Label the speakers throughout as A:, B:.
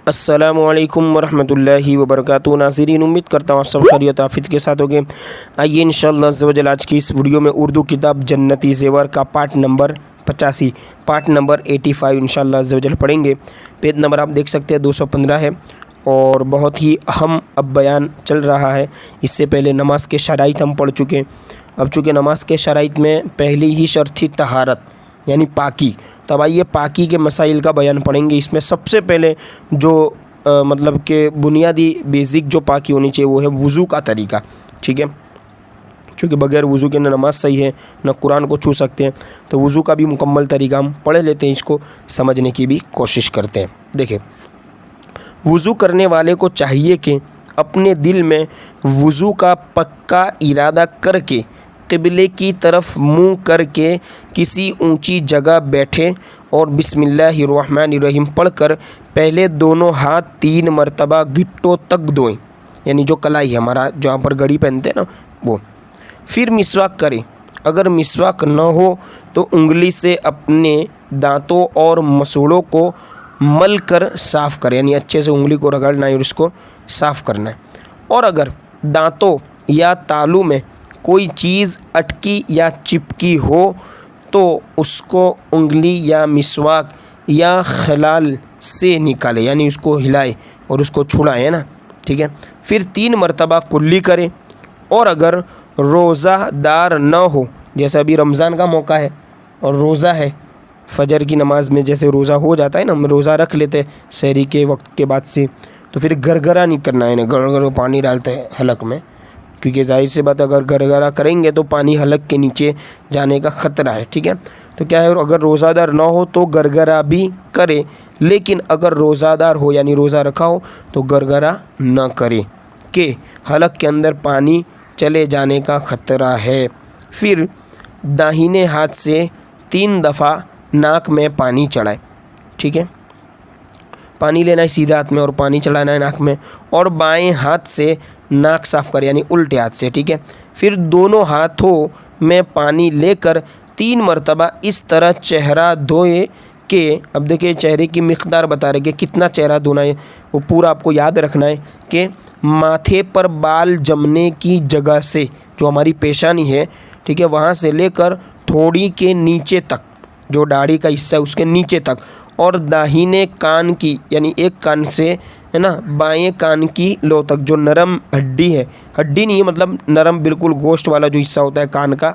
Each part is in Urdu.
A: السلام علیکم ورحمۃ اللہ وبرکاتہ۔ ناظرین، امید کرتا ہوں آپ سب خیریت آفیت کے ساتھ ہوگے۔ آئیے انشاءاللہ عز و جل آج کی اس ویڈیو میں اردو کتاب جنتی زیور کا پارٹ نمبر 85 پارٹ نمبر 85 انشاءاللہ عز و جل پڑھیں گے۔ پیج نمبر آپ دیکھ سکتے ہیں 215 ہے، اور بہت ہی اہم اب بیان چل رہا ہے۔ اس سے پہلے نماز کے شرائط ہم پڑھ چکے۔ اب چونکہ نماز کے شرائط میں پہلی ہی شرط تھی طہارت یعنی پاکی، تو اب آئیے پاکی کے مسائل کا بیان پڑھیں گے۔ اس میں سب سے پہلے جو مطلب کہ بنیادی بیزک جو پاکی ہونی چاہیے وہ ہے وضو کا طریقہ، ٹھیک ہے، چونکہ بغیر وضو کے نہ نماز صحیح ہے نہ قرآن کو چھو سکتے ہیں، تو وضو کا بھی مکمل طریقہ ہم پڑھ لیتے ہیں، اس کو سمجھنے کی بھی کوشش کرتے ہیں۔ دیکھیں، وضو کرنے والے کو چاہیے کہ اپنے دل میں وضو کا پکا ارادہ کر کے قبلے کی طرف منہ کر کے کسی اونچی جگہ بیٹھے اور بسم اللہ الرحمن الرحیم پڑھ کر پہلے دونوں ہاتھ 3 مرتبہ گھٹوں تک دھوئیں، یعنی جو کلائی ہے ہمارا جو یہاں پر گھڑی پہنتے ہیں نا وہ، پھر مسواک کریں۔ اگر مسواک نہ ہو تو انگلی سے اپنے دانتوں اور مسوڑوں کو مل کر صاف کریں، یعنی اچھے سے انگلی کو رگڑنا ہے اور اس کو صاف کرنا ہے۔ اور اگر دانتوں یا تالو میں کوئی چیز اٹکی یا چپکی ہو تو اس کو انگلی یا مسواک یا خلال سے نکالے، یعنی اس کو ہلائے اور اس کو چھڑائے نا، ٹھیک ہے۔ پھر 3 مرتبہ کلی کرے۔ اور اگر روزہ دار نہ ہو، جیسے ابھی رمضان کا موقع ہے اور روزہ ہے، فجر کی نماز میں جیسے روزہ ہو جاتا ہے نا، ہم روزہ رکھ لیتے ہیں سحری کے وقت کے بعد سے، تو پھر گرگرا نہیں کرنا ہے، گرگر پانی ڈالتے ہیں حلق میں، کیونکہ ظاہر سی بات اگر گرگرا کریں گے تو پانی حلق کے نیچے جانے کا خطرہ ہے، ٹھیک ہے۔ تو کیا ہے، اگر روزہ دار نہ ہو تو گرگرا بھی کرے، لیکن اگر روزہ دار ہو یعنی روزہ رکھا ہو تو گرگرا نہ کرے کہ حلق کے اندر پانی چلے جانے کا خطرہ ہے۔ پھر داہنے ہاتھ سے 3 دفعہ ناک میں پانی چڑھائے، ٹھیک ہے، پانی لینا ہے سیدھے ہاتھ میں اور پانی چڑھانا ہے ناک میں، اور بائیں ہاتھ سے ناک صاف کرے یعنی الٹے ہاتھ سے، ٹھیک ہے۔ پھر دونوں ہاتھوں میں پانی لے کر 3 مرتبہ اس طرح چہرہ دھوئے کہ اب دیکھیں چہرے کی مقدار بتا رہے کہ کتنا چہرہ دھونا ہے، وہ پورا آپ کو یاد رکھنا ہے کہ ماتھے پر بال جمنے کی جگہ سے جو ہماری پیشانی ہے، ٹھیک ہے، وہاں سے لے کر تھوڑی کے نیچے تک جو داڑھی کا حصہ ہے اس کے نیچے تک، اور داہنے کان کی یعنی ایک کان سے ہے نا بائیں کان کی لو تک، جو نرم ہڈی ہے، ہڈی نہیں ہے مطلب نرم بالکل گوشت والا جو حصہ ہوتا ہے کان کا،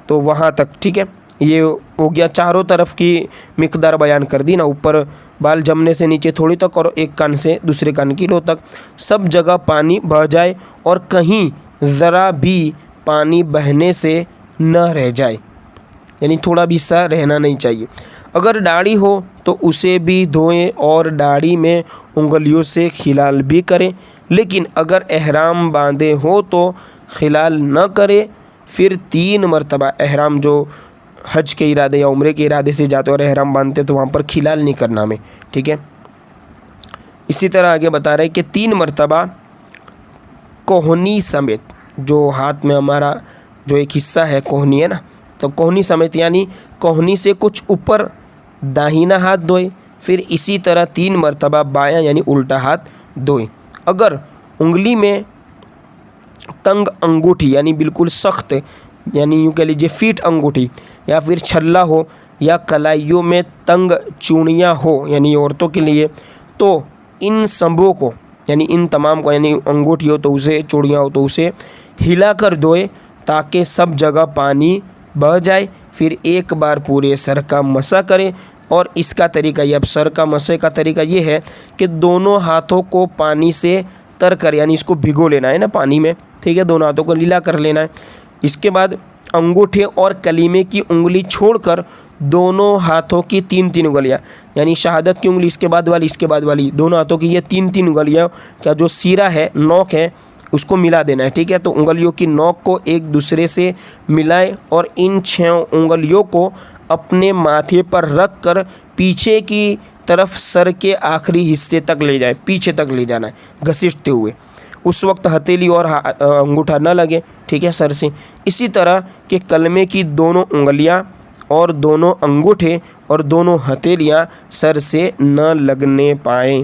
A: تو وہاں تک، ٹھیک ہے۔ یہ ہو گیا چاروں طرف کی مقدار بیان کر دی نا، اوپر بال جمنے سے نیچے تھوڑی تک اور ایک کان سے دوسرے کان کی لو تک، سب جگہ پانی بہہ جائے اور کہیں ذرا بھی پانی بہنے سے نہ رہ جائے، یعنی تھوڑا بھی حصہ رہنا نہیں چاہیے۔ اگر داڑھی ہو تو اسے بھی دھوئیں اور داڑھی میں انگلیوں سے خلال بھی کریں، لیکن اگر احرام باندھے ہو تو خلال نہ کرے۔ پھر 3 مرتبہ احرام جو حج کے ارادے یا عمرے کے ارادے سے جاتے اور احرام باندھتے تو وہاں پر خلال نہیں کرنا ہمیں، ٹھیک ہے۔ اسی طرح آگے بتا رہے کہ 3 مرتبہ کوہنی سمیت، جو ہاتھ میں ہمارا جو ایک حصہ ہے کوہنی ہے نا، تو کوہنی سمیت یعنی کوہنی سے کچھ اوپر داہنا ہاتھ دھوئے، پھر اسی طرح 3 مرتبہ بایاں یعنی الٹا ہاتھ دھوئے۔ اگر انگلی میں تنگ انگوٹھی یعنی بالکل سخت یعنی یوں کہہ لیجیے فیٹ انگوٹھی یا پھر چھلا ہو، یا کلائیوں میں تنگ چوڑیاں ہو یعنی عورتوں کے لیے، تو ان سبوں کو یعنی ان تمام کو، یعنی انگوٹھی ہو تو اسے، چوڑیاں ہو تو اسے ہلا کر دھوئے تاکہ سب جگہ پانی بہہ جائے۔ پھر ایک بار پورے سر کا مسح کرے، اور اس کا طریقہ یہ، اب سر کا مسح کا طریقہ یہ ہے کہ دونوں ہاتھوں کو پانی سے تر کر یعنی اس کو بھگو لینا ہے نا پانی میں، ٹھیک ہے، دونوں ہاتھوں کو لیلا کر لینا ہے۔ اس کے بعد انگوٹھے اور کلیمے کی انگلی چھوڑ کر دونوں ہاتھوں کی 3 انگلیاں یعنی شہادت کی انگلی اس کے بعد والی اس کے بعد والی، دونوں ہاتھوں کی یہ 3 انگلیاں کا جو سیرہ ہے، نوک ہے، اس کو ملا دینا ہے، ٹھیک ہے۔ تو انگلیوں کی نوک کو ایک دوسرے سے ملائے اور ان 6 انگلیوں کو اپنے ماتھے پر رکھ کر پیچھے کی طرف سر کے آخری حصے تک لے جائے، پیچھے تک لے جانا ہے گھسیٹتے ہوئے، اس وقت ہتھیلی اور انگوٹھا نہ لگے، ٹھیک ہے، سر سے۔ اسی طرح کہ کلمے کی دونوں انگلیاں اور دونوں انگوٹھے اور دونوں ہتھیلیاں سر سے نہ لگنے پائیں۔